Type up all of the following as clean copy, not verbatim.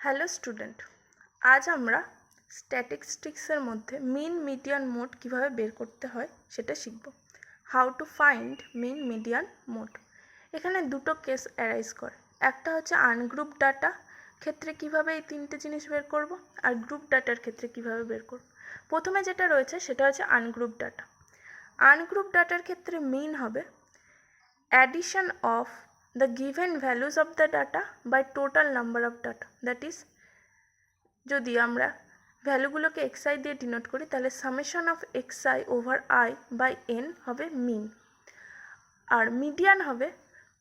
Hello student, আজ আমরা স্ট্যাটিস্টিক্সের মধ্যে মিন মিডিয়ান মোড কীভাবে বের করতে হয় সেটা শিখব। How to find mean median mode. এখানে দুটো কেস অ্যারাইজ করে। একটা হচ্ছে আনগ্রুপ ডাটা ক্ষেত্রে কিভাবে এই তিনটে জিনিস বের করব, আর গ্রুপ ডাটার ক্ষেত্রে কিভাবে বের করব। প্রথমে যেটা রয়েছে সেটা হচ্ছে আনগ্রুপ ডাটা। আনগ্রুপ ডাটার ক্ষেত্রে মিন হবে addition of the given values of the data by total number of data, that is যদি আমরা ভ্যালুগুলোকে xi দিয়ে ডিনোট করি তাহলে summation of xi over i by n হবে মিন। আর মিডিয়ান হবে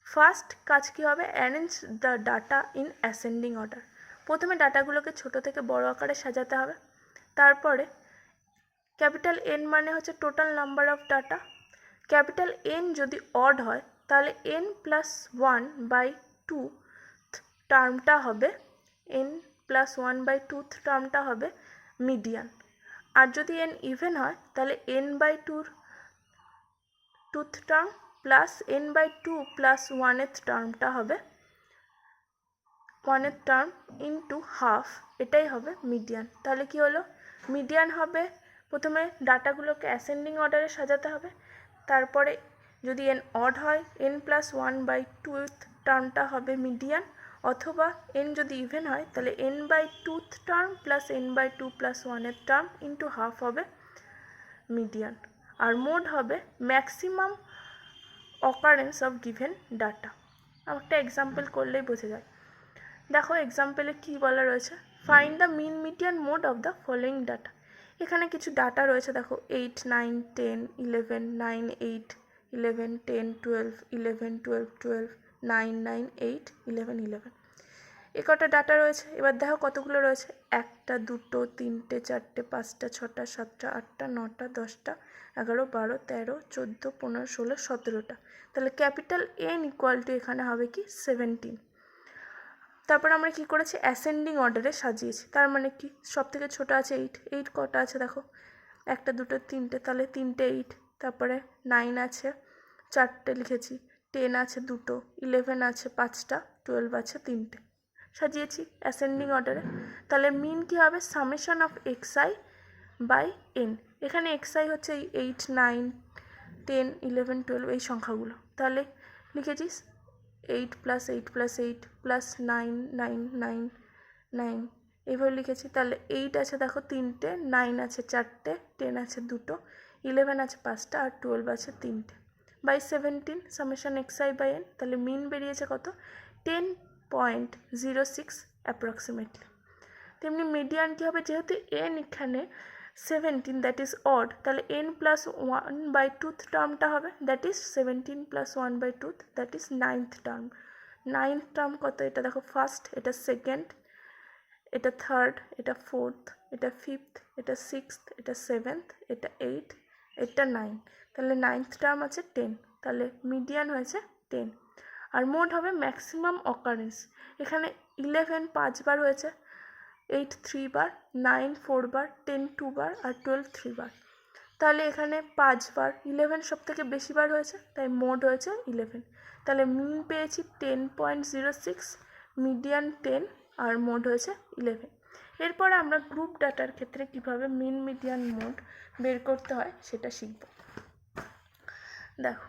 ফার্স্ট কাজ কী হবে, arrange the data in ascending order. প্রথমে ডাটাগুলোকে ছোট থেকে বড় আকারে সাজাতে হবে। তারপরে ক্যাপিটাল এন মানে হচ্ছে total number of data. Capital N যদি অড হয় তাহলে n প্লাস 1/2 টার্মটা হবে টার্মটা হবে মিডিয়ান। আর যদি n ইভেন হয় তাহলে n/2 term plus n/2 plus 1th টার্মটা হবে 1th টার্ম ইন্টু হাফ, এটাই হবে মিডিয়ান। তাহলে কি হলো, মিডিয়ান হবে প্রথমে ডাটাগুলোকে অ্যাসেন্ডিং অর্ডারে সাজাতে হবে। তারপরে যদি n অড হয় n প্লাস 1/2 টার্মটা হবে মিডিয়ান, অথবা n যদি ইভেন হয় তাহলে n/2 term plus n/2 plus 1th term into half হবে মিডিয়ান। আর মোড হবে maximum occurrence of given data. একটা এক্সাম্পল করলেই বোঝা যায়। দেখো এক্সাম্পলে কী বলা রয়েছে, find the mean median mode of the following data. এখানে কিছু ডাটা রয়েছে, দেখো 8, 9, 10, 11, 9, 8, 11, 10, 12, 11, 12, 12, 9, 9, 8, 11, 11 এ কটা ডাটা রয়েছে। এবার দেখো কতগুলো রয়েছে, 1টা 2টো 3টে 4টে 5টা 6টা 7টা 8টা 9টা 10টা 11 12 13 14 15 16 17টা। তাহলে ক্যাপিটাল এন ইকুয়াল টু এখানে হবে কি 17। তারপর আমরা কি করেছি, অ্যাসেন্ডিং অর্ডারে সাজিয়েছি। তার মানে কি, সব থেকে ছোটো আছে 8, 8 কটা আছে দেখো, 1টা 2টো 3টে, তাহলে 3টে 8। তারপরে 9 আছে 4টে লিখেছি, 10 আছে 2টো, 11 আছে 5টা, 12 আছে 3টে, সাজিয়েছি অ্যাসেন্ডিং অর্ডারে। তাহলে মিন কি হবে, summation of xi by n। এখানে xi হচ্ছে এই 8, 9, 10, 11, 12 এই সংখ্যাগুলো। তাহলে লিখেছিস 8 প্লাস 8 প্লাস 8 প্লাস 9 9 9 9 এইভাবে লিখেছি। তাহলে 8 আছে দেখো 3টে, 9 আছে 4টে, 10 আছে 2টো, 11 আছে 5টা, আর 12 আছে 3টে, by 17 summation xi by n। তাহলে মিন বেরিয়েছে কত, 10.06 অ্যাপ্রক্সিমেটলি। তেমনি মিডিয়ান কী হবে, যেহেতু n এখানে 17 দ্যাট ইজ অড, তাহলে n প্লাস 1/2 টার্মটা হবে that is 17 plus 1/2 that is 9th term. 9th term কত, এটা দেখো ফার্স্ট, এটা সেকেন্ড, এটা থার্ড, এটা ফোর্থ, এটা ফিফথ, এটা সিক্সথ, এটা সেভেন্থ, এটা 8, এটা 9। তাহলে 9th টার্ম আছে 10, তাহলে মিডিয়ান হয়েছে 10। আর মোড হবে ম্যাক্সিমাম অকারেন্স। এখানে 11 5বার হয়েছে, 8 3 বার, 9 4 বার, 10 2 বার, আর 12 3 বার। তাহলে এখানে 5বার, 11 সব থেকে বেশি বার হয়েছে, তাই মোড হয়েছে 11। তাহলে মিন পেয়েছি 10.06, মিডিয়ান 10, আর মোড হয়েছে 11। এরপরে আমরা গ্রুপ ডাটার ক্ষেত্রে কিভাবে মিন মিডিয়ান মোড বের করতে হয় সেটা শিখব। দেখো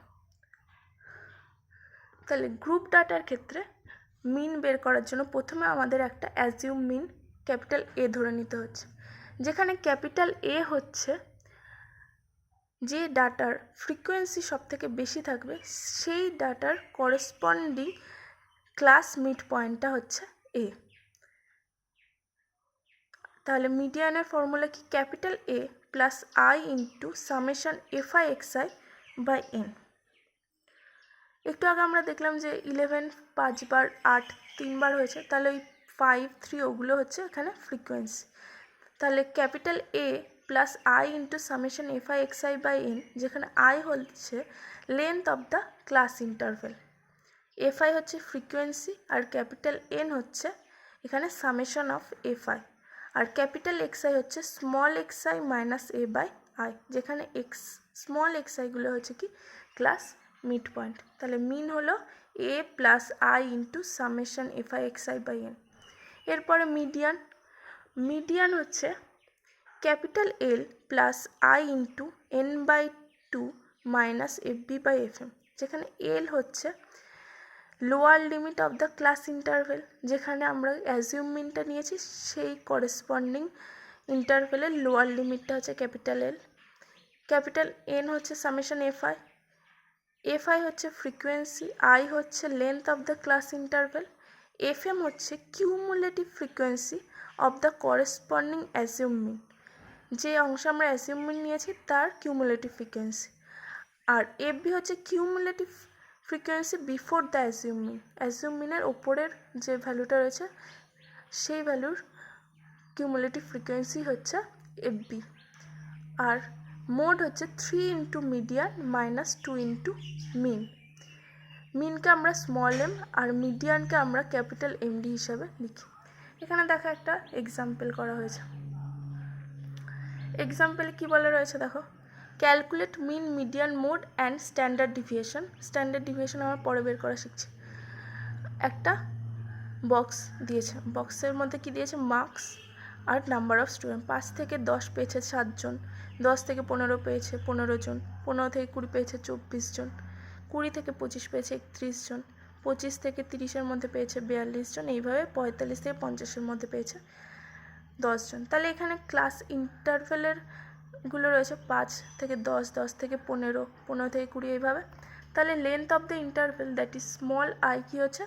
তাহলে গ্রুপ ডাটার ক্ষেত্রে মিন বের করার জন্য প্রথমে আমাদের একটা অ্যাজিউম মিন ক্যাপিটাল এ ধরে নিতে হচ্ছে। যেখানে ক্যাপিটাল এ হচ্ছে যে ডাটার ফ্রিকোয়েন্সি সব থেকে বেশি থাকবে সেই ডাটার করেসপন্ডিং ক্লাস মিড পয়েন্টটা হচ্ছে এ। তাহলে মিডিয়ানের ফর্মুলা কি, capital A plus i into summation fi xi by n. একটু আগে আমরা দেখলাম যে 11 5বার, 8 3বার হয়েছে, তাহলে ওই 5 3 ওগুলো হচ্ছে এখানে ফ্রিকোয়েন্সি। তাহলে capital A plus i into summation fi xi by n, যেখানে আই হচ্ছে length of the class interval, fi হচ্ছে ফ্রিকোয়েন্সি, আর ক্যাপিটাল এন হচ্ছে এখানে সামেশন অফ এফআই, আর ক্যাপিটাল এক্সআই হচ্ছে small xi minus a by i, যেখানে small এক্সআইগুলো হচ্ছে কি ক্লাস মিড পয়েন্ট। তাহলে মিন হলো a plus i into summation fi xi by n. এরপরে মিডিয়ান হচ্ছে capital L plus i into n/2 minus FB/FM, যেখানে এল হচ্ছে lower limit of the class interval, যেখানে আমরা অ্যাজিউম মিনটা নিয়েছি সেই করেসপন্ডিং ইন্টারভেলের লোয়ার লিমিটটা হচ্ছে ক্যাপিটাল এল। ক্যাপিটাল এন হচ্ছে সামেশন এফআই হচ্ছে ফ্রিকোয়েন্সি, আই হচ্ছে length of the class interval, fm হচ্ছে cumulative frequency of the corresponding assume mean, যে অংশ আমরা অ্যাজিউম মিন নিয়েছি তার কিউমুলেটিভ ফ্রিকোয়েন্সি। আর এফবি হচ্ছে cumulative frequency before the assume মিনের ওপরের যে ভ্যালুটা রয়েছে সেই ভ্যালুর কিউমুলেটিভ ফ্রিকোয়েন্সি হচ্ছে এফবি। আর মোড হচ্ছে 3 ইন্টু মিডিয়ান মাইনাস 2 ইন্টু মিনকে আমরা স্মল এম আর মিডিয়ানকে আমরা ক্যাপিটাল এমডি হিসাবে লিখি। এখানে দেখো একটা এক্সাম্পল করা হয়েছে। এক্সাম্পলে কী বলা রয়েছে দেখো, calculate mean, median, mode and standard deviation. Standard deviation আমরা পরে বের করা শিখছি। একটা বক্স দিয়েছে, বক্সের মধ্যে কি দিয়েছে, মার্কস আর নাম্বার অফ স্টুডেন্ট। 5 থেকে 10 পেয়েছে 7 জন, 10 থেকে 15 পেয়েছে 15 জন, 15 থেকে 20 পেয়েছে 24 জন, 20 থেকে 25 পেয়েছে 31 জন, 25 থেকে 30-এর মধ্যে পেয়েছে 42 জন, এইভাবে 45 থেকে 50-এর মধ্যে পেয়েছে 10 জন। তাহলে এখানে ক্লাস ইন্টারভেলের গুলো রয়েছে 5 থেকে 10, 10 থেকে 15, 15 থেকে 20, এইভাবে। তাহলে length of the interval that is small I কি হচ্ছে,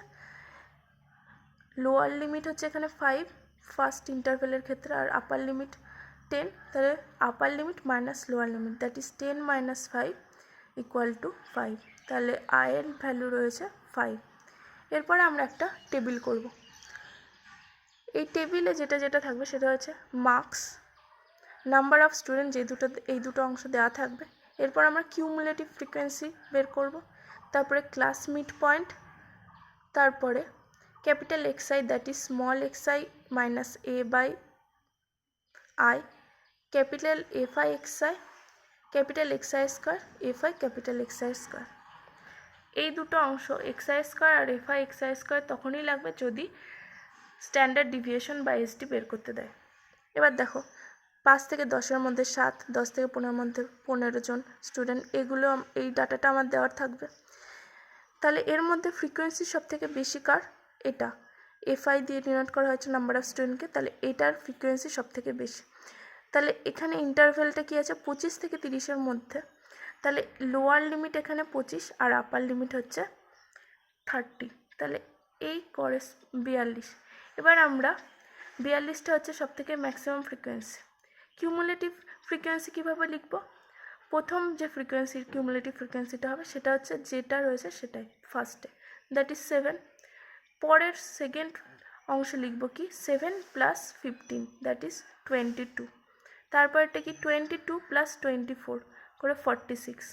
লোয়ার লিমিট হচ্ছে এখানে 5 ফার্স্ট ইন্টারভেলের ক্ষেত্রে, আর আপার লিমিট 10। তাহলে আপার limit minus lower limit that is 10 minus 5 equal to 5। তাহলে আয়ের ভ্যালু রয়েছে 5। এরপরে আমরা একটা টেবিল করব। এই টেবিলে যেটা থাকবে সেটা হচ্ছে মার্কস, নাম্বার অফ স্টুডেন্ট, এই দুটো অংশ দেওয়া থাকবে। এরপর আমরা কিউমুলেটিভ ফ্রিকোয়েন্সি বের করব, তারপরে ক্লাস মিড পয়েন্ট, তারপরে capital XI that is small xi minus A/I, capital fi XI, capital XI square, FI capital XI square. এই দুটো অংশ এক্সআই স্কোয়ার আর এফআই এক্সআই স্কোয়ার তখনই লাগবে যদি স্ট্যান্ডার্ড ডিভিয়েশন বা এসডি বের করতে দেয়। এবার দেখো 5 থেকে 10-এর মধ্যে 7, 10 থেকে 15-এর মধ্যে 15 জন স্টুডেন্ট, এগুলো এই ডাটাটা আমার দেওয়ার থাকবে। তাহলে এর মধ্যে ফ্রিকোয়েন্সি সব থেকে বেশি কার, এটা এফআই দিয়ে ডিনোট করা হয়েছে নাম্বার অফ স্টুডেন্টকে, তাহলে এটার ফ্রিকোয়েন্সি সব থেকে বেশি। তাহলে এখানে ইন্টারভেলটা কি আছে, 25 থেকে 30-এর মধ্যে। তাহলে লোয়ার লিমিট এখানে 25 আর আপার লিমিট হচ্ছে 30, তাহলে এই করে 42। এবার আমরা 42টা হচ্ছে সব থেকে ম্যাক্সিমাম ফ্রিকোয়েন্সি। কিউমুলেটিভ ফ্রিকোয়েন্সি কীভাবে লিখব, প্রথম যে ফ্রিকোয়েন্সির কিউমুলেটিভ ফ্রিকোয়েন্সিটা হবে সেটা হচ্ছে যেটা রয়েছে সেটাই ফার্স্টে, দ্যাট ইজ 7। পরের সেকেন্ড অংশ লিখব কি 7 প্লাস 15 দ্যাট ইজ 22। তারপরটা কি 22 প্লাস 24 করে 46,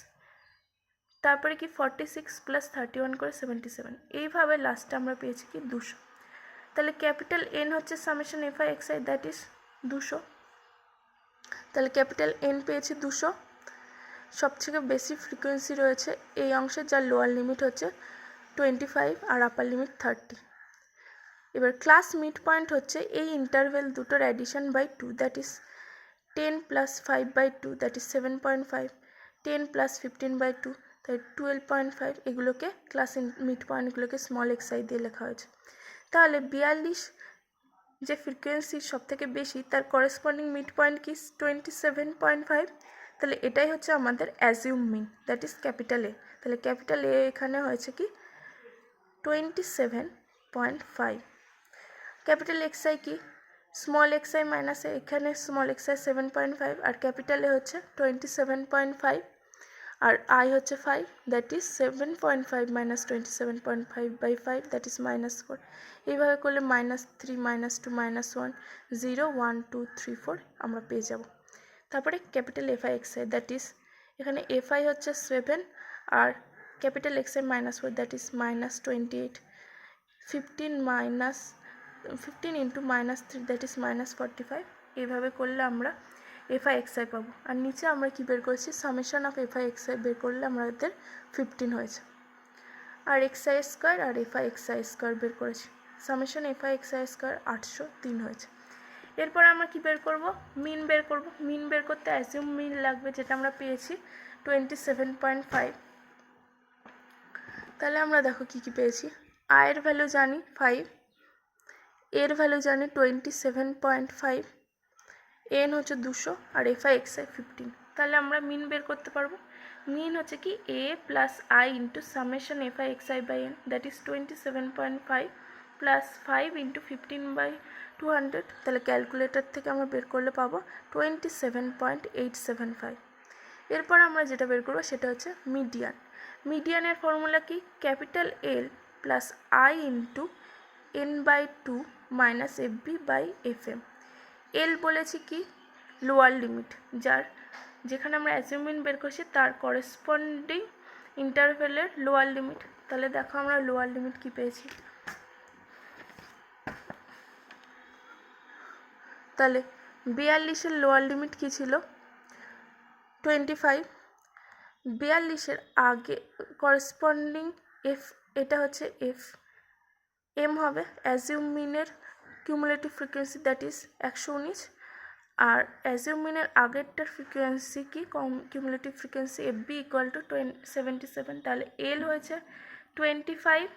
তারপরে কি 46 প্লাস 31 করে 77। এইভাবে লাস্টে আমরা পেয়েছি কি 200। তাহলে ক্যাপিটাল এন হচ্ছে summation fi xi that is 200। তাহলে ক্যাপিটাল এন পেয়েছি 200। সবথেকে বেশি ফ্রিকোয়েন্সি রয়েছে এই অংশে, যার লোয়ার লিমিট হচ্ছে 25 আর আপার লিমিট 30। এবার ক্লাস মিড পয়েন্ট হচ্ছে এই ইন্টারভেল দুটোর addition by 2 that is 10 plus 5/2 that is 7.5, 10 plus 15/2 তাই 12.5। এগুলোকে ক্লাস মিড পয়েন্টগুলোকে স্মল এক্সআই দিয়ে লেখা হয়েছে। তাহলে 42 যে ফ্রিকোয়েন্সি সব থেকে বেশি তার করেসপন্ডিং মিড পয়েন্ট কি 27.5। তাহলে এটাই হচ্ছে আমাদের assume mean that is capital A. তাহলে ক্যাপিটাল এ এখানে হয়েছে কি 27.5। ক্যাপিটাল এক্সআই কি স্মল এক্সআই মাইনাস এখানে স্মল এক্সআই 7.5 আর ক্যাপিটাল এ হচ্ছে 27.5 আর আই হচ্ছে 5 that is 7.5 minus 27.5/5 that is -4। এইভাবে করলে -3 -2 -1 0 1 2 3 4 আমরা পেয়ে যাব। তারপরে capital fi xi that is এখানে এফআই হচ্ছে 7 আর capital xi -4 that is -28, 15 into -3 that is -45। এইভাবে করলে আমরা এফআই এক্সআই পাবো। আর নিচে আমরা কি বের করেছি, সামেশন অফ এফআই এক্সআই বের করলে আমাদের 15 হয়েছে। আর এক্সআই স্কোয়ার আর এফআই এক্সআই স্কোয়ার বের করেছি। সামেশন এফআই এক্সআই স্কোয়ার 803 হয়েছে। এরপর আমরা কি বের করব, মিন বের করব। মিন বের করতে অ্যাজিউম মিন লাগবে, যেটা আমরা পেয়েছি 27.5। তাহলে আমরা দেখো কি কি পেয়েছি। আয়ের ভ্যালু জানি 5, এর ভ্যালু জানি 27.5, এন হচ্ছে 200 আর এফআই এক্সআই 15। তাহলে আমরা মিন বের করতে পারবো। মিন হচ্ছে কি a plus i into summation fi xi by n, that is 27.5 plus 5 into 15/200। তাহলে ক্যালকুলেটর থেকে আমরা বের করলে পাবো 27.875। এরপর আমরা যেটা বের করবো সেটা হচ্ছে মিডিয়ান। মিডিয়ানের ফর্মুলা কি, capital L plus i into n/2 minus f b by f m. L বলেছি কি লোয়ার লিমিট, যেখানে আমরা অ্যাজিউমিন বের করছি তার করেসপন্ডিং ইন্টারভেলের লোয়ার লিমিট। তাহলে দেখো আমরা লোয়ার লিমিট কি পেয়েছি। তাহলে 42-এর লোয়ার লিমিট কি ছিল 25। 42-এর আগে করেসপন্ডিং এফ, এটা হচ্ছে এফ। এম হবে অ্যাজিউমিনের কিউমুলেটিভ ফ্রিকোয়েন্সি, দ্যাট ইজ 119। আর অ্যাজিউমিনের আগেরটার ফ্রিকোয়েন্সি কি cumulative frequency f b equal to 77। তাহলে এল হয়েছে 25,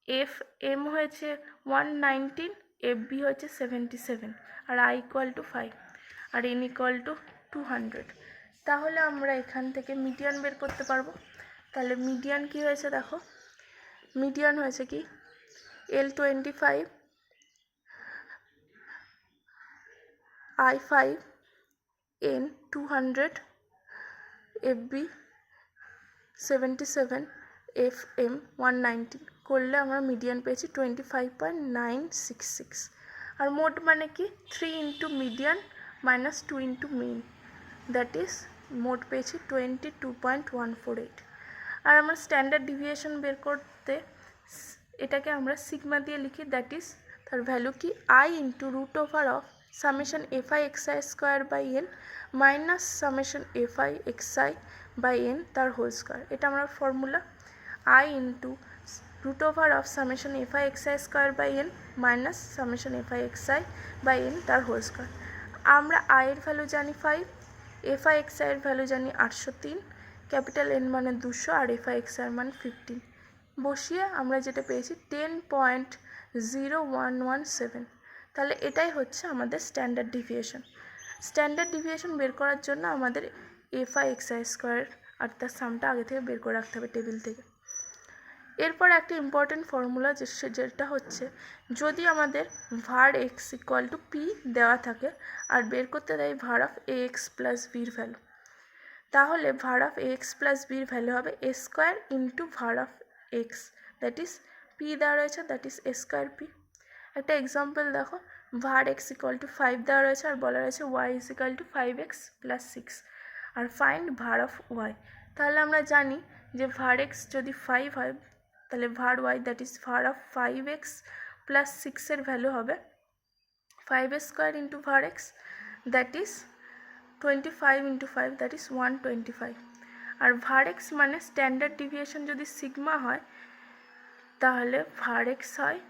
এফ এম হয়েছে 119, এফ বি হয়েছে 77, আর আই ইকুয়াল টু 5 আর এন ইকুয়াল টু 200। তাহলে আমরা এখান থেকে মিডিয়ান বের করতে পারবো। তাহলে মিডিয়ান কি হয়েছে দেখো, মিডিয়ান হয়েছে কি এল 25, I 5, N 200, FB 77, FM 119 করলে আমরা মিডিয়ান পেয়েছি 25.966। আর মোড মানে কি 3 into median minus 2 into mean, that is mode পেয়েছি 22.148। আর আমরা স্ট্যান্ডার্ড ডিভিয়েশন বের করতে এটাকে আমরা সিগমা দিয়ে লিখি, দ্যাট ইজ তার ভ্যালু কি i into root over of summation fi xi square by n minus summation fi xi by n তার হোল স্কোয়ার। এটা আমরা formula i into root over of summation fi xi square by n minus summation fi xi by n তার whole square. আমরা আয়ের value জানি 5, FI এক্সআইয়ের value জানি 803, capital N মানে 200 আর FI XI মানে 15 বসিয়ে আমরা যেটা পেয়েছি 10.0117। তাহলে এটাই হচ্ছে আমাদের স্ট্যান্ডার্ড ডিভিয়েশন। স্ট্যান্ডার্ড ডিভিয়েশন বের করার জন্য আমাদের এফআই এক্সআই স্কোয়ার আর তার সামটা আগে থেকে বের করে রাখতে হবে টেবিল থেকে। এরপর একটা ইম্পর্টেন্ট ফর্মুলা যেটা হচ্ছে যদি আমাদের ভার এক্স ইকুয়াল টু পি দেওয়া থাকে আর বের করতে দেয় ভার অফ এ এক্স প্লাস বির ভ্যালু, তাহলে ভার অফ এ এক্স প্লাস বির ভ্যালু হবে এ স্কোয়ার ইন্টু ভার of x, that is P দেওয়া রয়েছে, that is a square P. একটা এক্সাম্পল দেখো, ভার এক্স ইকুয়াল টু 5 দেওয়া রয়েছে আর বলা রয়েছে y is equal to 5x plus 6 আর ফাইন্ড ভার অফ ওয়াই। তাহলে আমরা জানি যে ভার এক্স যদি 5 হয় তাহলে ভার ওয়াই দ্যাট ইজ ভার অফ 5x প্লাস 6-এর ভ্যালু হবে 5 স্কোয়ার ইন্টু ভার x, that is 25 into 5, that is 125। আর ভার এক্স মানে স্ট্যান্ডার্ড ডিভিয়েশন যদি সিগমা হয় তাহলে ভার এক্স হয়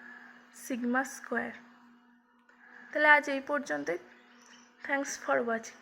সিগমা স্কোয়ার। তাহলে আজ এই পর্যন্তই। Thanks for watching.